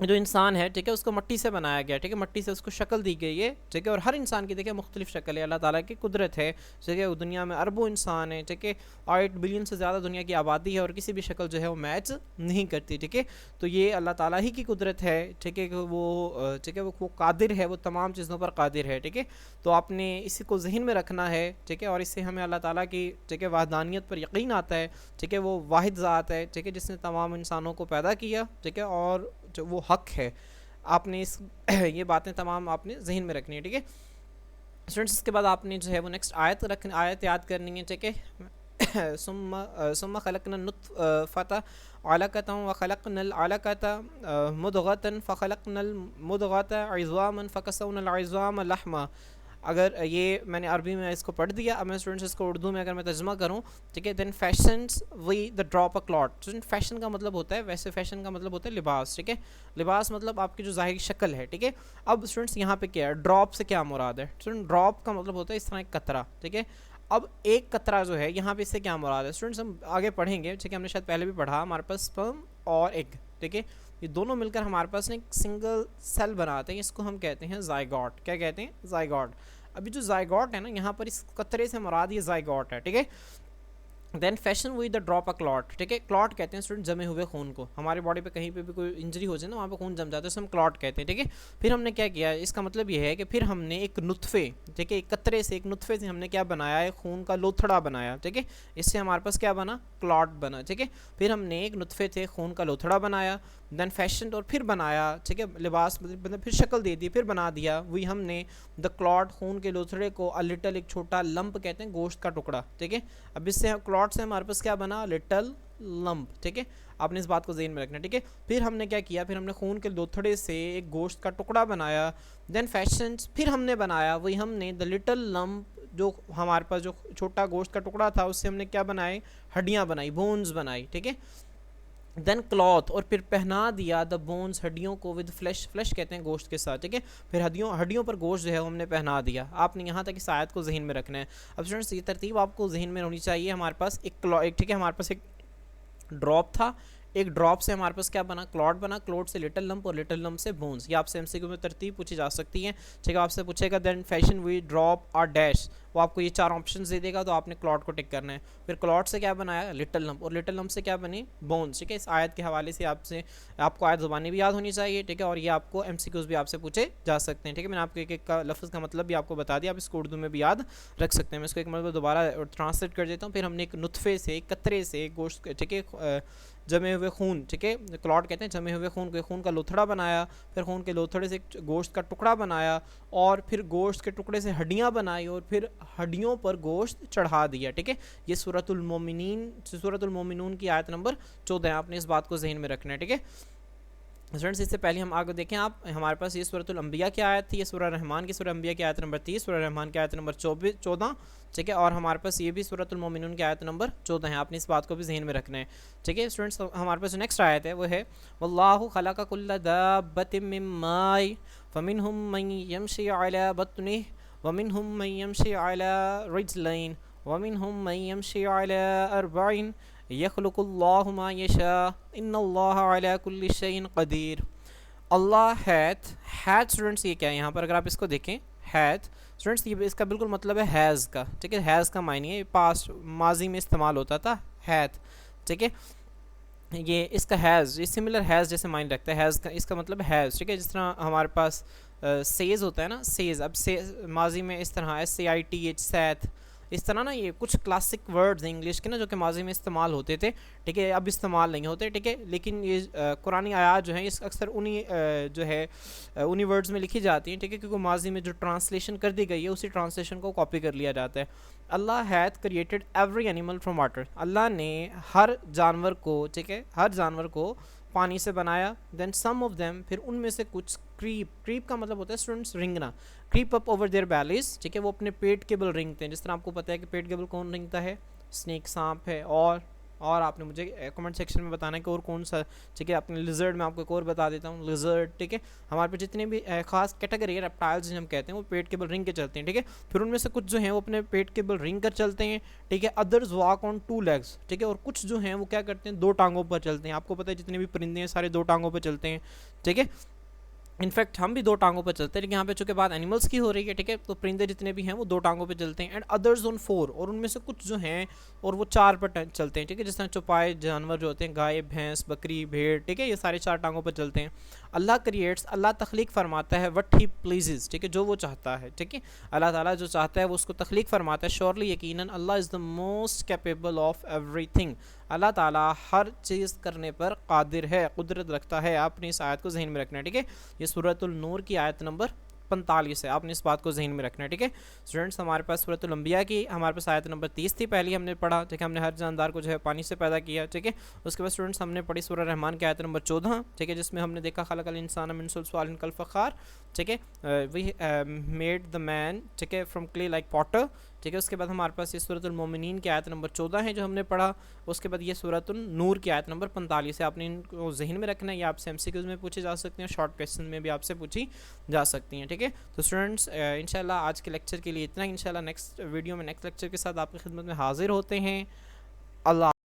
جو انسان ہے ٹھیک ہے اس کو مٹی سے بنایا گیا، ٹھیک ہے مٹی سے اس کو شکل دی گئی ہے، ٹھیک ہے، اور ہر انسان کی دیکھیں مختلف شکل ہے، اللہ تعالیٰ کی قدرت ہے، ٹھیک ہے، دنیا میں اربوں انسان ہیں، ٹھیک ہے، 8 بلین سے زیادہ دنیا کی آبادی ہے اور کسی بھی شکل جو ہے وہ میچ نہیں کرتی، ٹھیک ہے، تو یہ اللہ تعالیٰ ہی کی قدرت ہے، ٹھیک ہے، کہ وہ ٹھیک ہے وہ قادر ہے، وہ تمام چیزوں پر قادر ہے، ٹھیک ہے، تو آپ نے اسی کو ذہن میں رکھنا ہے، ٹھیک ہے، اور اس سے ہمیں اللہ تعالیٰ کی ٹھیک ہے وحدانیت پر یقین آتا ہے، ٹھیک ہے، وہ واحد ذات ہے، ٹھیک ہے، جس نے تمام انسانوں کو پیدا کیا، ٹھیک ہے، اور جو وہ حق ہے، آپ نے اس یہ باتیں تمام آپ نے ذہن میں رکھنی ہے، ٹھیک ہے اسٹوڈنٹس۔ اس کے بعد آپ نے جو ہے وہ نیکسٹ آیت یاد کرنی ہے، ٹھیک ہے، ثم خلقنا النطفة علقة وخلقنا العلقة مضغة فخلقنا المضغة عظاما فكسونا العظام لحما۔ اگر یہ میں نے عربی میں اس کو پڑھ دیا، اب میں اسٹوڈنٹس اس کو اردو میں اگر میں ترجمہ کروں، ٹھیک ہے، then fashioned we the drop a clot. Fashion کا مطلب ہوتا ہے، ویسے فیشن کا مطلب ہوتا ہے لباس، ٹھیک ہے، لباس مطلب آپ کی جو ظاہری شکل ہے، ٹھیک ہے۔ اب اسٹوڈنٹس یہاں پہ کیا ہے، ڈراپ سے کیا مراد ہے؟ اسٹوڈنٹ ڈراپ کا مطلب ہوتا ہے اس طرح ایک قطرہ، ٹھیک ہے۔ اب ایک قطرہ جو ہے یہاں پہ اس سے کیا مراد ہے اسٹوڈنٹس، ہم آگے پڑھیں گے، ٹھیک ہے، ہم نے شاید پہلے بھی پڑھا، ہمارے پاس سپرم اور ایگ، ٹھیک ہے، یہ دونوں مل کر ہمارے پاس ایک سنگل سیل بناتے ہیں، اس کو ہم کہتے ہیں زائگوٹ۔ کیا کہتے ہیں؟ زائگوٹ۔ ابھی جو زائگوٹ ہے نا، یہاں پر اس قطرے سے مراد یہ زائگوٹ ہے، ٹھیک ہے۔ Then fashion we the drop a clot, ٹھیک ہے، کلاٹ کہتے ہیں اسٹوڈنٹ جمے ہوئے خون کو، ہماری باڈی پہ کہیں پہ بھی کوئی انجری ہو جائے نا، وہاں پہ خون جم جاتا ہے، اسے ہم کلاٹ کہتے ہیں، ٹھیک ہے۔ پھر ہم نے کیا کیا، اس کا مطلب یہ ہے کہ پھر ہم نے ایک نطفے، ٹھیک ہے، ایک قطرے سے، ایک نطفے سے ہم نے کیا بنایا ہے، خون کا لوتھڑا بنایا، ٹھیک ہے، اس سے ہمارے پاس کیا بنا، کلاٹ بنا، ٹھیک ہے۔ پھر ہم نے ایک نطفے سے خون کا لوتھڑا بنایا، دین فیشن، اور پھر بنایا، ٹھیک ہے، لباس مطلب پھر شکل دے دی، پھر بنا دیا، وہی ہم نے دا کلاٹ، خون کے لوتھڑے کو، لٹل، ایک چھوٹا لمپ کہتے ہیں، گوشت کا ٹکڑا، ٹھیک ہے۔ اب اس سے کلاٹ سے ہمارے پاس کیا بنا، لٹل لمپ، ٹھیک ہے، آپ نے اس بات کو ذہن میں رکھنا، ٹھیک ہے۔ پھر ہم نے کیا کیا، پھر ہم نے خون کے لوتھڑے سے ایک گوشت کا ٹکڑا بنایا، دین فیشنز، پھر ہم نے بنایا، وہی ہم نے دا لٹل لمپ، جو ہمارے پاس جو چھوٹا گوشت کا ٹکڑا تھا، اس سے ہم نے کیا بنائے، ہڈیاں بنائی، بونز بنائی، ٹھیک ہے۔ دین کلاتھ، اور پھر پہنا دیا دا بونز، ہڈیوں کو، ود فلیش، فلیش کہتے ہیں گوشت کے ساتھ، ٹھیک ہے، پھر ہڈیوں پر گوشت جو ہے ہم نے پہنا دیا۔ آپ نے یہاں تک اس آیت کو ذہن میں رکھنا ہے۔ اب اسٹوڈنٹس یہ ترتیب آپ کو ذہن میں ہونی چاہیے، ہمارے پاس ایک ٹھیک ہے، ہمارے پاس ایک ڈراپ تھا، ایک ڈراپ سے ہمارے پاس کیا بنا، کلاٹ بنا، کلاٹ سے لٹل لمپ، اور لٹل لمپ سے بونز۔ یہ آپ سے MCQ میں ترتیب پوچھی جا سکتی ہیں، ٹھیک ہے، آپ سے پوچھے گا دین فیشن وی ڈراپ اور ڈیش، وہ آپ کو یہ 4 آپشنز دے دے گا، تو آپ نے کلاٹ کو ٹک کرنا ہے۔ پھر کلاٹ سے کیا بنایا، لٹل لمپ، اور لٹل لمپ سے کیا بنی، بونز، ٹھیک ہے۔ اس آیت کے حوالے سے آپ کو آیت زبانی بھی یاد ہونی چاہیے، ٹھیک ہے، اور یہ آپ کو MCQs بھی آپ سے پوچھے جا سکتے ہیں، ٹھیک ہے۔ میں نے آپ کو ایک لفظ کا مطلب بھی آپ کو بتا دیا، آپ اس کو اردو میں بھی یاد رکھ سکتے ہیں۔ میں اس کو ایک مرتبہ دوبارہ ٹرانسلیٹ کر دیتا ہوں۔ پھر ہم نے ایک نطفے سے، ایک قطرے سے، ایک گوشت، ٹھیک ہے، جمے ہوئے خون، ٹھیک ہے، کلاٹ کہتے ہیں جمے ہوئے خون کو، خون کا لوتھڑا بنایا، پھر خون کے لوتھڑے سے گوشت کا ٹکڑا بنایا، اور پھر گوشت کے ٹکڑے سے ہڈیاں بنائی، اور پھر ہڈیوں پر گوشت چڑھا دیا، ٹھیک ہے۔ یہ سورۃ المومنون کی آیت نمبر 14 ہے، آپ نے اس بات کو ذہن میں رکھنا ہے، ٹھیک ہے۔ اسٹوڈنٹس اس سے پہلے ہم آگے دیکھیں، آپ ہمارے پاس یہ سورۃ الانبیاء کی آیت تھی، یہ سورہ رحمان کی، سورہ انبیاء کی آیت نمبر 30، سورہ رحمان کی آیت نمبر 14، ٹھیک ہے، اور ہمارے پاس یہ بھی سورۃ المومنون کی آیت نمبر 14 ہے، آپ نے اس بات کو بھی ذہن میں رکھنا ہے، ٹھیک ہے۔ اسٹوڈنٹس ہمارے پاس جو نیکسٹ آیت ہے وہ ہے واللہ خلق کل دابۃ من ماء فمنہم من یمشی علی بطنہ ومنہم من یمشی علی رجلین ومنہم من یمشی علی اربع یخلق اللہ ما یشاء ان اللہ علی کل شیء قدیر۔ اللہ ہیتھ اسٹوڈنٹس یہ کیا ہے یہاں پر، اگر آپ اس کو دیکھیں، ہیتھ اسٹوڈنٹس یہ اس کا بالکل مطلب ہے ہیز کا، ٹھیک ہے، ہیز کا معنی ہے، پاسٹ ماضی میں استعمال ہوتا تھا ہیتھ، ٹھیک ہے، یہ اس کا ہیز، یہ سملر ہیز جیسے معنی رکھتا ہے، ہیز کا اس کا مطلب ہیز، ٹھیک ہے، جس طرح ہمارے پاس سیز ہوتا ہے نا، سیز، اب ماضی میں اس طرح SAITH، سیتھ، اس طرح نا یہ کچھ کلاسک ورڈز ہیں انگلش کے نا، جو کہ ماضی میں استعمال ہوتے تھے، ٹھیک ہے، اب استعمال نہیں ہوتے، ٹھیک ہے، لیکن یہ قرآنی آیات جو ہیں اس اکثر انہی ورڈز میں لکھی جاتی ہیں، ٹھیک ہے، کیونکہ ماضی میں جو ٹرانسلیشن کر دی گئی ہے اسی ٹرانسلیشن کو کاپی کر لیا جاتا ہے۔ اللہ hath created every animal from water, اللہ نے ہر جانور کو، ٹھیک ہے، ہر جانور کو پانی سے بنایا، دین سم آف دیم، پھر ان میں سے کچھ کریپ کا مطلب ہوتا ہے اسٹوڈنٹس رنگنا، creep up over their bellies, ٹھیک ہے، وہ اپنے پیٹ کے بل رنگتے ہیں، جس طرح آپ کو پتہ ہے کہ پیٹ کے بل کون رنگتا ہے، اسنیک، سانپ ہے، اور آپ نے مجھے کمنٹ سیکشن میں بتانا ہے کہ اور کون سا. ٹھیک ہے, اپنے لیزرڈ میں آپ کو ایک اور بتا دیتا ہوں, لیزرڈ. ٹھیک ہے, ہمارے پہ جتنے بھی خاص کیٹیگری ہے ریپٹائلز جنہیں ہم کہتے ہیں وہ پیٹ کے بل رنگ کے چلتے ہیں. ٹھیک ہے, پھر ان میں سے کچھ جو ہیں وہ اپنے پیٹ کے بل رنگ کر چلتے ہیں. ٹھیک ہے, ادرز واک آن 2 لیگس. ٹھیک ہے, اور کچھ جو ہیں وہ کیا کرتے ہیں 2 ٹانگوں پر چلتے ہیں. آپ کو پتہ ہے جتنے بھی پرندے ہیں سارے 2 ٹانگوں پہ چلتے ہیں. ٹھیک ہے, انفیکٹ ہم بھی 2 ٹانگوں پہ چلتے ہیں, لیکن یہاں پہ چونکہ بات اینیملس کی ہو رہی ہے. ٹھیک ہے, تو پرندے جتنے بھی ہیں وہ 2 ٹانگوں پہ چلتے ہیں. اینڈ ادرز آن 4, اور ان میں سے کچھ جو ہیں اور وہ 4 پر چلتے ہیں. ٹھیک ہے, جس طرح چوپائے جانور جو ہوتے ہیں, گائے, بھینس, بکری, بھیڑ. ٹھیک ہے, یہ سارے 4 ٹانگوں پہ چلتے ہیں. اللہ کریٹس, اللہ تخلیق فرماتا ہے وٹ ہی پلیزز. ٹھیک ہے, جو وہ چاہتا ہے. ٹھیک ہے, اللہ تعالیٰ جو چاہتا ہے وہ اس کو تخلیق فرماتا ہے. شیورلی, یقیناً, اللہ is the most capable of ایوری تھنگ. اللہ تعالیٰ ہر چیز کرنے پر قادر ہے, قدرت رکھتا ہے. آپ نے اس آیت کو ذہن میں رکھنا ہے. ٹھیک ہے, یہ سورۃ النور کی آیت نمبر 45 ہے, آپ نے اس بات کو ذہن میں رکھنا ہے. ٹھیک ہے اسٹوڈنٹس, ہمارے پاس سورۃ الانبیاء کی ہمارے پاس آیت نمبر 30 تھی, پہلی ہم نے پڑھا. ٹھیک ہے, ہم نے ہر جاندار کو جو ہے پانی سے پیدا کیا. ٹھیک ہے, اس کے بعد اسٹوڈنٹس ہم نے پڑھی سورہ رحمان کی آیت نمبر 14. ٹھیک ہے, جس میں ہم نے دیکھا خلق الانسان من صلصال کالفخار. ٹھیک ہے, وی میڈ دا مین. ٹھیک ہے, فرام کلے لائک پاٹر. ٹھیک ہے, اس کے بعد ہمارے پاس یہ سورۃ المومنین کی آیت نمبر 14 ہے جو ہم نے پڑھا. اس کے بعد یہ سورۃ النور کی آیت نمبر 45 ہے. آپ نے ان کو ذہن میں رکھنا ہے, یہ آپ سے MCQs میں پوچھے جا سکتے ہیں, شارٹ کویشچن میں بھی آپ سے پوچھی جا سکتی ہیں. ٹھیک ہے, تو اسٹوڈنٹس انشاءاللہ آج کے لیکچر کے لیے اتنا. انشاءاللہ نیکسٹ ویڈیو میں نیکسٹ لیکچر کے ساتھ آپ کی خدمت میں حاضر ہوتے ہیں. اللہ